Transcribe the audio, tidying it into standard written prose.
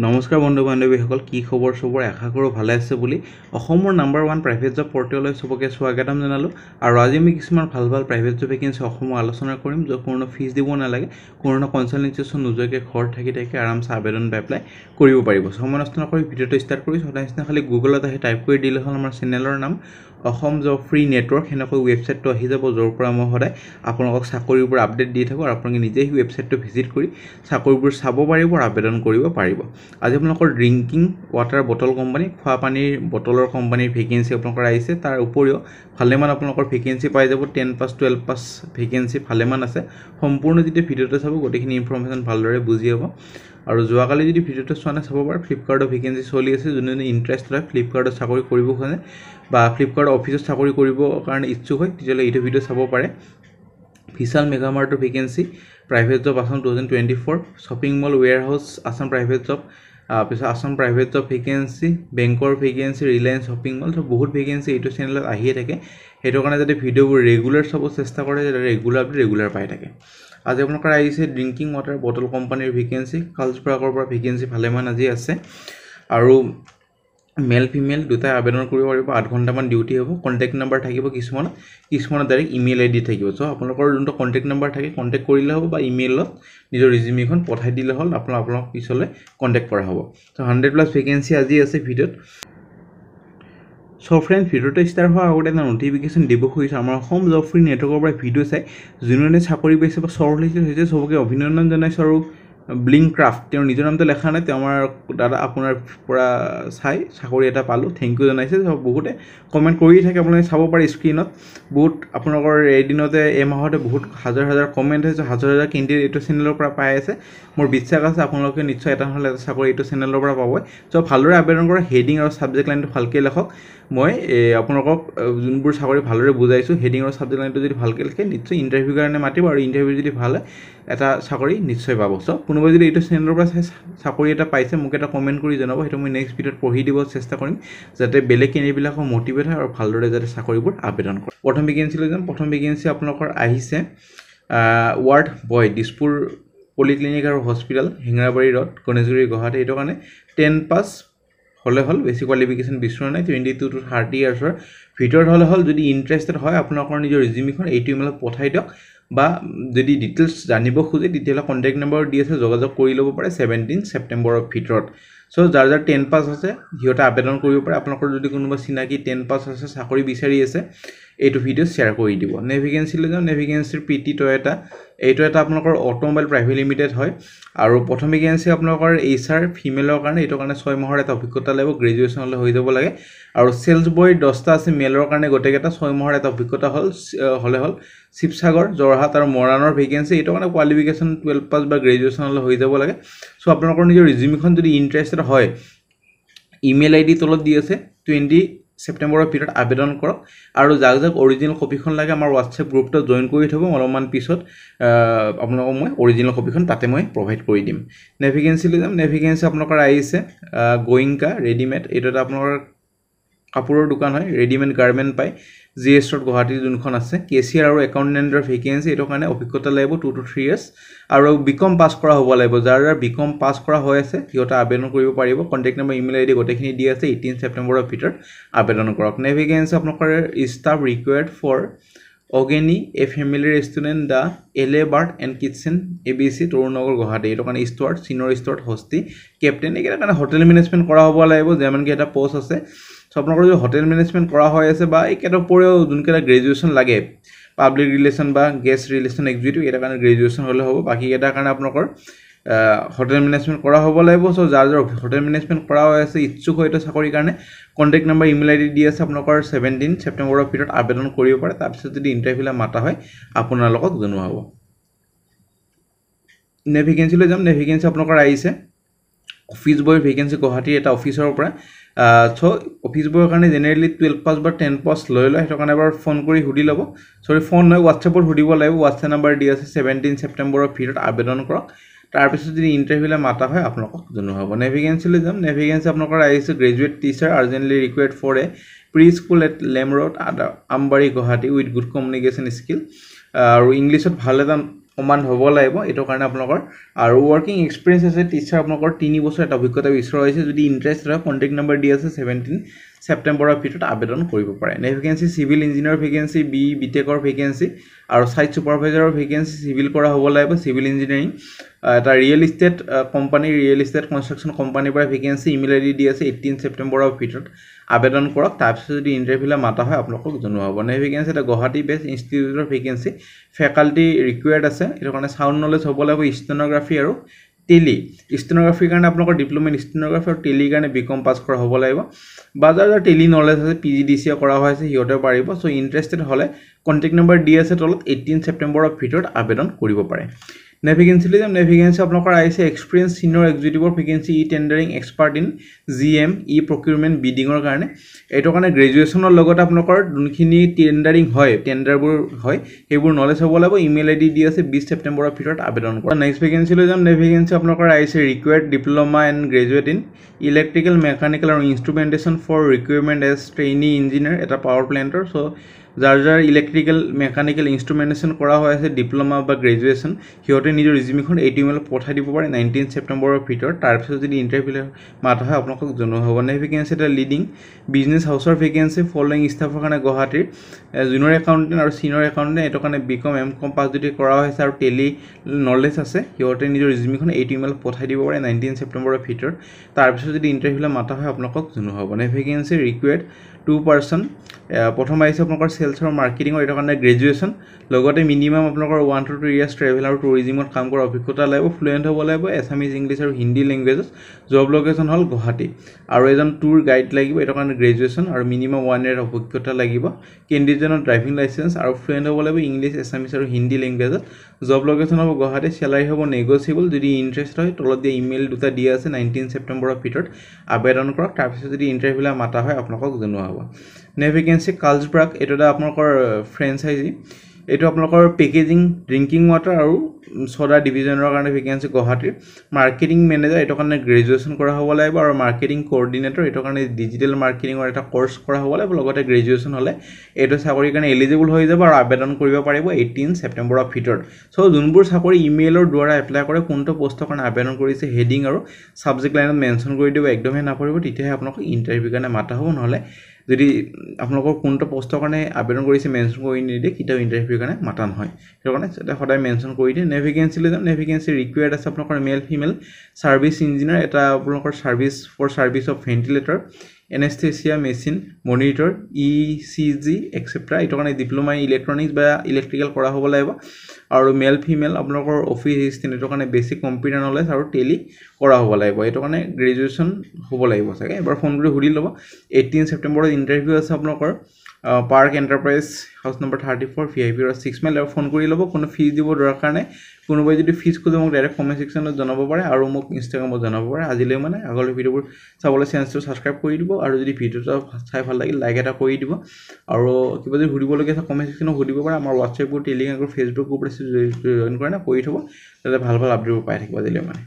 নমস্কাৰ বন্ধু বান্ধৱীসকল, কি খবৰ সবৰ? আশা কৰোঁ ভালে আছে বুলি অসমৰ নাম্বাৰ 1 প্ৰাইভেট জব পৰ্টেললৈ সবকে স্বাগতম জনালোঁ। আৰু আজি আমি কিছুমান ভাল প্ৰাইভেট জব ভেকেন্সি অসমৰ আলোচনা কৰিম, য'ত কোনো ফিজ দিব নালাগে, কোনো কনসালটেন্সি নোযোৱাকৈ ঘৰত থাকি আৰামছে আবেদন এপ্লাই কৰিব পাৰিব। সময় নষ্ট নকৰি ভিডিঅ'টো ষ্টাৰ্ট কৰি সদায় নিচিনা খালি গুগলত আহি টাইপ কৰি দিলে হ'ল আমাৰ চেনেলৰ নাম অসম জব ফ্ৰী নেটৱৰ্ক। সেনেকৈ ৱেবছাইটটো আহি যাব, য'ৰ পৰা মই সদায় আপোনালোকক চাকৰিৰ ওপৰত আপডেট দি থাকোঁ, আৰু আপোনালোকে নিজেই সেই ৱেবছাইটটো ভিজিট কৰি চাকৰিবোৰ চাব পাৰিব আৰু আবেদন কৰিব পাৰিব। আজি আপোনালোকৰ ড্ৰিংকিং ৱাটাৰ বটল কোম্পানী, খোৱা পানীৰ বটলৰ কোম্পানীৰ ভেকেন্সি আপোনালোকৰ আহিছে। তাৰ উপৰিও ভালেমান আপোনালোকৰ ভেকেন্সি পাই যাব। 10 পাছ 12 পাছ ভেকেন্সি ভালেমান আছে। সম্পূৰ্ণ যদি ভিডিঅ'টো চাব গোটেইখিনি ইনফৰ্মেশ্যন ভালদৰে বুজি পাব। আৰু যোৱাকালি যদি ভিডিঅ'টো চোৱা নাই চাব পাৰে, ফ্লিপকাৰ্টৰ ভেকেন্সি চলি আছে। যোনে ইণ্টাৰেষ্ট হয় ফ্লিপকাৰ্টত চাকৰি কৰিব খোজে বা ফ্লিপকাৰ্টৰ অফিচত চাকৰি কৰিবৰ কাৰণে ইচ্ছুক হয়, তেতিয়াহ'লে এইটো ভিডিঅ' চাব পাৰে। বিশাল মেগামাৰ্টৰ vacancy private job Assam 2024, shopping mall warehouse Assam private job, পিছত আছাম প্ৰাইভেট জব ভেকেন্সি, বেংকৰ ভেকেন্সি, ৰিলায়েন্স শ্বপিং মল, বহুত ভেকেন্সি এইটো চেনেলত আহিয়ে থাকে। সেইটো কাৰণে যদি ভিডিঅ'বোৰ ৰেগুলাৰ চাব চেষ্টা কৰে, তেতিয়া ৰেগুলাৰ পাই থাকে। আজি আপোনালোকৰ আহিছে ড্ৰিংকিং ৱাটাৰ বটল কোম্পানীৰ ভেকেন্সি, কালচপ্ৰাগৰ পৰা ভেকেন্সি ভালেমান আজি আছে। আৰু মেল ফিমেল দুটাই আবেদন কৰিব পাৰিব। 8 ঘণ্টামান ডিউটি হ'ব। কণ্টেক্ট নাম্বাৰ থাকিব কিছুমানত ডাইৰেক্ট ইমেইল আইডি থাকিব। চ' আপোনালোকৰ যোনটো কণ্টেক্ট নাম্বাৰ থাকে কণ্টেক্ট কৰিলে হ'ব, বা ইমেইলত নিজৰ ৰিজিউমিখন পঠাই দিলে হ'ল, আপোনালোকক পিছলৈ কণ্টেক্ট কৰা হ'ব। চ' 100+ ভেকেন্সি আজি আছে ভিডিঅ'ত। চ' ফ্ৰেণ্ড, ভিডিঅ'টো ষ্টাৰ্ট হোৱাৰ আগতে এটা নটিফিকেশ্যন দিব খুজিছোঁ। আমাৰ অসম জব ফ্ৰী নেটৱৰ্কৰ পৰা ভিডিঅ' চাই যোনে চাকৰি পাইছে বা শ্বৰ্ট লিষ্ট হৈছে চবকে অভিনন্দন জনাইছোঁ। আৰু ব্লিং ক্ৰাফ্ট, তেওঁৰ নিজৰ নামটো লেখা নাই, তেওঁ আমাৰ দাদা আপোনাৰ পৰা চাই চাকৰি এটা পালোঁ, থেংক ইউ জনাইছে। বহুতে কমেণ্ট কৰি থাকে, আপোনালোকে চাব পাৰে স্ক্ৰীণত। বহুত আপোনালোকৰ এদিনতে এমাহতে বহুত হাজাৰ কমেণ্ট হৈছে, হাজাৰ কেণ্ডিডেট এইটো চেনেলৰ পৰা পাই আছে। মোৰ বিশ্বাস আছে আপোনালোকে নিশ্চয় এটা নহ'লে এটা চাকৰি এইটো চেনেলৰ পৰা পাবই। চ' ভালদৰে আবেদন কৰা, হেডিং আৰু ছাবজেক্ট লাইনটো ভালকৈ লেখক। মই আপোনালোকক যোনবোৰ চাকৰি ভালদৰে বুজাইছোঁ, হেডিং আৰু ছাবজেক্ট লাইনটো যদি ভালকৈ লিখে নিশ্চয় ইণ্টাৰভিউৰ কাৰণে মাতিব, আৰু ইণ্টাৰভিউ যদি ভাল হয় এটা চাকৰি নিশ্চয় পাব। চ' কোনোবাই যদি এইটো চেনেলৰ পৰা চাকৰি এটা পাইছে মোক এটা কমেণ্ট কৰি জনাব, সেইটো মই নেক্সট ভিডিঅ'ত পঢ়ি দিব চেষ্টা কৰিম, যাতে বেলেগ কেণ্ডিডেটবিলাকক মটিভেট হয় আৰু ভালদৰে যাতে চাকৰিবোৰ আবেদন কৰে। প্ৰথম ভেকেন্সি লৈ যাম। প্ৰথম ভেকেন্সি আপোনালোকৰ আহিছে ৱাৰ্ড বয়, দিছপুৰ পলিক্লিনিক আৰু হস্পিটেল, হেঙেৰাবাৰী ৰোড, গণেশগুৰি, গুৱাহাটী। এইটো কাৰণে 10 পাছ হ'লে হ'ল, বেছি কোৱালিফিকেশ্যন বিচৰা নাই। 22 to 30 ইয়াৰ্ছৰ ভিতৰত হ'লে হ'ল। যদি ইণ্টাৰেষ্টেড হয় আপোনালোকৰ নিজৰ ৰিজিউমিখন এইটো ইমেইলত পঠাই দিয়ক, বা যদি ডিটেইলছ জানিব খোজে তেতিয়াহ'লে কণ্টেক্ট নম্বৰ দি আছে, যোগাযোগ কৰি ল'ব পাৰে 17 ছেপ্টেম্বৰৰ ভিতৰত। চ' যাৰ 10 পাছ আছে সিহঁতে আবেদন কৰিব পাৰে। আপোনালোকৰ যদি কোনোবা চিনাকি 10 পাছ আছে, চাকৰি বিচাৰি আছে, এইটো ভিডিঅ' শ্বেয়াৰ কৰি দিব। নেভিগেঞ্চি লৈ যাওঁ। নেভিগেঞ্চিৰ PT টয়টা, এইটো এটা আপোনালোকৰ অট'মোবাইল প্ৰাইভেট লিমিটেড হয়। আৰু প্ৰথম ভেকেন্সি আপোনালোকৰ HR ফিমেলৰ কাৰণে, এইটো কাৰণে 6 মাহৰ এটা অভিজ্ঞতা লাগিব, গ্ৰেজুৱেশ্যন হ'লে হৈ যাব লাগে। আৰু চেলছ বয় 10টা আছে মেলৰ কাৰণে, গোটেইকেইটা 6 মাহৰ এটা অভিজ্ঞতা হ'লে হ'ল। শিৱসাগৰ, যোৰহাট আৰু মৰাণৰ ভেকেন্সি, এইটো কাৰণে কোৱালিফিকেশ্যন 12 পাছ বা গ্ৰেজুৱেশ্যন হ'লে হৈ যাব লাগে। চ' আপোনালোকৰ নিজৰ ৰিজিউমিখন যদি ইণ্টাৰেষ্টেড হয়, ইমেইল ID তলত দি আছে, 20 ছেপ্টেম্বৰৰ ভিতৰত আবেদন কৰক। আৰু যাক অৰিজিনেল কপিখন লাগে আমাৰ হোৱাটছএপ গ্ৰুপটো জইন কৰি থ'ব, অলপমান পিছত আপোনালোকক মই অৰিজিনেল কপিখন তাতে মই প্ৰভাইড কৰি দিম। নেভিগেঞ্চি লৈ যাম। নেভিগেঞ্চি আপোনালোকৰ আহিছে গোয়েংকা ৰেডিমেড, এইটো এটা আপোনালোকৰ কাপোৰৰ দোকান হয়, ৰেডিমেড গাৰ্মেণ্ট পায়, GS ৰোড গুৱাহাটীৰ যোনখন আছে। কেচিয়াৰ আৰু একাউণ্টেণ্টৰ ভেকেন্সি, এইটো কাৰণে অভিজ্ঞতা লাগিব 2 to 3 years, আৰু BCom পাছ কৰা হ'ব লাগিব। যাৰ BCom পাছ কৰা হৈ আছে সিহঁতে আবেদন কৰিব পাৰিব। কণ্টেক্ট নম্বৰ, ইমেইল ID গোটেইখিনি দি আছে। 18 ছেপ্টেম্বৰৰ ভিতৰত আবেদন কৰক। নেভিগেঞ্চি আপোনালোকৰ ষ্টাফ ৰিকুৱাৰ্ড ফৰ অগেনি a family restaurant the LA bird and kitchen ABC, Tarunnagar, Guwahati. এইটো কাৰণে steward, senior steward, hostess, captain, এইকেইটাৰ কাৰণে হোটেল মেনেজমেণ্ট কৰা হ'ব লাগিব, যেমানকৈ এটা পষ্ট আছে। চ' আপোনালোকৰ যদি হোটেল মেনেজমেণ্ট কৰা হৈ আছে, বা এইকেইটাৰ উপৰিও যোনকেইটা গ্ৰেজুৱেশ্যন লাগে, পাব্লিক ৰিলেশ্যন বা গেষ্ট ৰিলেশ্যন এক্সিকিউটিভ, এইটাৰ কাৰণে গ্ৰেজুৱেশ্যন হ'লে হ'ব। বাকীকেইটাৰ কাৰণে আপোনালোকৰ হোটেল মেনেজমেণ্ট কৰা হ'ব লাগিব। চ' যাৰ হোটেল মেনেজমেণ্ট কৰা হৈ আছে, ইচ্ছুক হয় এইটো চাকৰিৰ কাৰণে, কণ্টেক্ট নম্বৰ, ইমেইল ID দি আছে। আপোনালোকৰ 17 ছেপ্টেম্বৰৰ ভিতৰত আবেদন কৰিব পাৰে। তাৰপিছত যদি ইণ্টাৰভিউলৈ মাতা হয় আপোনালোকক জনোৱা হ'ব। নেভিগেঞ্চি লৈ যাম। নেভিগেঞ্চি আপোনালোকৰ আহিছে অফিচ বয়ৰ ভেকেন্সি, গুৱাহাটীৰ এটা অফিচৰ পৰা। চ' অফিচ বয়ৰ কাৰণে জেনেৰেলি 12 পাছ বা 10 পাছ লৈ লয়, সেইটো কাৰণে এবাৰ ফোন কৰি সুধি ল'ব। ফোন নহয়, হোৱাটছএপত সুধিব লাগিব। হোৱাটছএপ নাম্বাৰ দি আছে, 17 ছেপ্টেম্বৰৰ ভিতৰত আবেদন কৰক। তাৰপিছত যদি ইণ্টাৰভিউলৈ মাতা হয় আপোনালোকক জনোৱা হ'ব। নেভিগেঞ্চি লৈ যাম। নেভিগেঞ্চি আপোনালোকৰ আহিছে graduate teacher, urgently required for a preschool at Lamb road, Ambari, Guwahati, with good communication skill. আৰু ইংলিছত ভাল এটা সমান হ'ব লাগিব এইটো কাৰণে আপোনালোকৰ আৰু ৱৰ্কিং এক্সপিৰিয়েঞ্চ আছে টিচাৰ আপোনালোকৰ 3 বছৰ এটা অভিজ্ঞতা বিচৰা হৈছে যদি ইণ্টাৰেষ্ট হয় কণ্টেক্ট নম্বৰ দি আছে 17 ছেপ্টেম্বৰৰ ভিতৰত আবেদন কৰিব পাৰে next vacancy civil engineer vacancy বিটেকৰ ভেকেন্সি আৰু সাইট সুপাৰভাইজাৰৰ ভেকেন্সি সিভিল কৰা হ'ব লাগিব সিভিল ইঞ্জিনিয়াৰিং এটা real estate company real estate construction কোম্পানীৰ পৰা ভেকেন্সি ইমেইল আইডি দি আছে 18 ছেপ্টেম্বৰৰ ভিতৰত আবেদন কৰক তাৰপিছত যদি ইণ্টাৰভিউলৈ মাতা হয় আপোনালোকক জনোৱা হ'ব নেক্সট ভেকেন্সি এটা গুৱাহাটী বেছ ইনষ্টিটিউটৰ ভেকেন্সি ফেকাল্টি ৰিকুৱাৰ্ড আছে এইটো কাৰণে সাউণ্ড নলেজ হ'ব লাগিব ষ্টেনোগ্ৰাফি আৰু টেলি ষ্টেনোগ্ৰাফিৰ কাৰণে আপোনালোকৰ ডিপ্লোমা ইন ষ্টেনোগ্ৰাফি আৰু টেলিৰ কাৰণে বিকম পাছ কৰা হ'ব লাগিব বা যাৰ টেলি নলেজ আছে PGDCA কৰা হৈছে সিহঁতেও পাৰিব চ' ইণ্টাৰেষ্টেড হ'লে কণ্টেক্ট নম্বৰ দি আছে তলত 18 ছেপ্টেম্বৰৰ ভিতৰত আবেদন কৰিব পাৰে নেভিগেন্সি আপোনালোকৰ আহিছে এক্সপিৰিয়েঞ্চ চিনিয়ৰ এক্সিকিউটিভৰ vacancy tendering expert in GM procurement বিডিঙৰ কাৰণে এইটো কাৰণে গ্ৰেজুৱেশ্যনৰ লগত আপোনালোকৰ যোনখিনি টেণ্ডাৰিং হয় টেণ্ডাৰবোৰ হয় সেইবোৰ নলেজ হ'ব লাগিব ইমেইল আইডি দি আছে 20 ছেপ্টেম্বৰৰ ভিতৰত আবেদন কৰা নেক্সট ভেকেন্সি নেভিগেন্সি আপোনালোকৰ আহিছে required diploma and graduate in electrical mechanical আৰু instrumentation for recruitment as trainee engineer এটা পাৱাৰ প্লেণ্টৰ চ' যাৰ ইলেক্ট্ৰিকেল মেকানিকেল ইনষ্ট্ৰুমেণ্টেশ্যন কৰা হৈ আছে ডিপ্লোমা বা গ্ৰেজুৱেশ্যন সিহঁতে নিজৰ ৰিজিউমিখন এইটো ইমেইলত পঠাই দিব পাৰে 19 ছেপ্টেম্বৰৰ ভিতৰত তাৰপিছত যদি ইণ্টাৰভিউ মাতা হয় আপোনালোকক জনোৱা হ'ব নেক্সট ভেকেন্সি এটা লিডিং বিজনেছ হাউচৰ ভেকেন্সি ফলোইং ষ্টাফৰ কাৰণে গুৱাহাটীৰ জুনিয়ৰ একাউণ্টেণ্ট আৰু চিনিয়ৰ একাউণ্টেণ্ট এইটো কাৰণে বিকম MCom পাছ যদি কৰা হৈছে আৰু টেলি নলেজ আছে সিহঁতে নিজৰ ৰিজিউমিখন এইটো ইমেইলত পঠাই দিব পাৰে 19 ছেপ্টেম্বৰৰ ভিতৰত তাৰপিছত যদি ইণ্টাৰভিউলৈ মাতা হয় আপোনালোকক জনোৱা হ'ব নেক্সট ভেকেন্সি ৰিকুৱাৰ্ড 2 পাৰ্চন প্ৰথম আহিছে আপোনালোকৰ সেলছ আৰু মাৰ্কেটিঙৰ এইটো কাৰণে গ্ৰেজুৱেশ্যন লগতে মিনিমাম আপোনালোকৰ 1 to 2 ইয়াৰ্ছ ট্ৰেভেল আৰু টুৰিজিমত কাম কৰা অভিজ্ঞতা লাগিব ফ্লুৱেণ্ট হ'ব লাগিব এছামিজ ইংলিছ আৰু হিন্দী লেংগুৱেজেছ জব লোকেশ্যন হ'ল গুৱাহাটী আৰু এজন টুৰ গাইড লাগিব এইটো কাৰণে গ্ৰেজুৱেশ্যন আৰু মিনিমাম 1 ইয়াৰ অভিজ্ঞতা লাগিব কেণ্ডিডেটজনৰ ড্ৰাইভিং লাইচেঞ্চ আৰু ফ্লুৱেণ্ট হ'ব লাগিব ইংলিছ এছামিজ আৰু হিন্দী লেংগুৱেজত জব লোকেশ্যন হ'ব গুৱাহাটী চেলাৰী হ'ব নেগচিয়েবল যদি ইণ্টাৰেষ্ট হয় তলত দিয়া ইমেইল দুটা দিয়া আছে 19 ছেপ্টেম্বৰৰ ভিতৰত আবেদন কৰক তাৰপিছত যদি ইণ্টাৰভিউলৈ মাতা হয় আপোনালোকক জনোৱা হ'ব নেক্সট ভেকেন্সি কাৰ্লছবাৰ্গ এইটো এটা আপোনালোকৰ ফ্ৰেঞ্চাইজি এইটো আপোনালোকৰ পেকেজিং ড্ৰিংকিং ৱাটাৰ আৰু ছ'ডা ডিভিজনৰ কাৰণে ভেকেন্সি গুৱাহাটীৰ মাৰ্কেটিং মেনেজাৰ এইটো কাৰণে গ্ৰেজুৱেশ্যন কৰা হ'ব লাগিব আৰু মাৰ্কেটিং কোঅৰ্ডিনেটৰ এইটো কাৰণে ডিজিটেল মাৰ্কেটিঙৰ এটা কৰ্চ কৰা হ'ব লাগিব লগতে গ্ৰেজুৱেশ্যন হ'লে এইটো চাকৰিৰ কাৰণে এলিজিবল হৈ যাব আৰু আবেদন কৰিব পাৰিব 18 ছেপ্টেম্বৰৰ ভিতৰত চ' যোনবোৰ চাকৰি ইমেইলৰ দ্বাৰা এপ্লাই কৰে কোনটো পষ্টৰ কাৰণে আবেদন কৰিছে হেডিং আৰু ছাবজেক্ট লাইনত মেনশ্যন কৰি দিব একদমেই নাপাৰিব তেতিয়াহে আপোনালোকক ইণ্টাৰভিউৰ কাৰণে মাতা হ'ব নহ'লে যদি আপোনালোকৰ কোনটো পষ্টৰ কাৰণে আবেদন কৰিছে মেনশ্যন কৰি নিদিয়ে কেতিয়াও ইণ্টাৰভিউৰ কাৰণে মাতা নহয় সেইটো কাৰণে সদায় মেনশ্যন কৰি দিয়ে নেভিগেন্সি ৰিকুৱাৰ্ড আছে আপোনালোকৰ মেল ফিমেল ছাৰ্ভিচ ইঞ্জিনিয়াৰ এটা আপোনালোকৰ service of ventilator anaesthesia machine monitor ECG etcetera এইটো কাৰণে ডিপ্লোমা ইন ইলেক্ট্ৰনিক্স বা ইলেক্ট্ৰিকেল কৰা হ'ব লাগিব আৰু মেল ফিমেল আপোনালোকৰ অফিচ এছিষ্টেণ্ট এইটো কাৰণে বেছিক কম্পিউটাৰ নলেজ আৰু টেলি কৰা হ'ব লাগিব এইটো কাৰণে গ্ৰেজুৱেশ্যন হ'ব লাগিব চাগে এবাৰ ফোন কৰি সুধি ল'ব 18 ছেপ্টেম্বৰত ইণ্টাৰভিউ আছে আপোনালোকৰ park enterprise house number 34 VIP ৰ 6 মাইল আৰু ফোন কৰি ল'ব কোনো ফিজ দিব দৰকাৰ নাই কোনোবাই যদি ফিজ খোজে মোক ডাইৰেক্ট কমেণ্ট ছেকশ্যনত জনাব পাৰে আৰু মোক ইনষ্টাগ্ৰামত জনাব পাৰে আজিলৈ মানে আগলৈ ভিডিঅ'বোৰ চাবলৈ চেনেলটো ছাবস্ক্ৰাইব কৰি দিব আৰু যদি ভিডিঅ'টো চাই ভাল লাগিল লাইক এটা কৰি দিব আৰু কিবা যদি সুধিবলগীয়া আছে কমেণ্ট ছেকশ্যনত সুধিব পাৰে আমাৰ WhatsApp group Telegram group Facebook group আছে জইন কৰে না কৰি থ'ব তাতে ভাল আপডেটবোৰ পাই থাকিব আজিলৈ মানে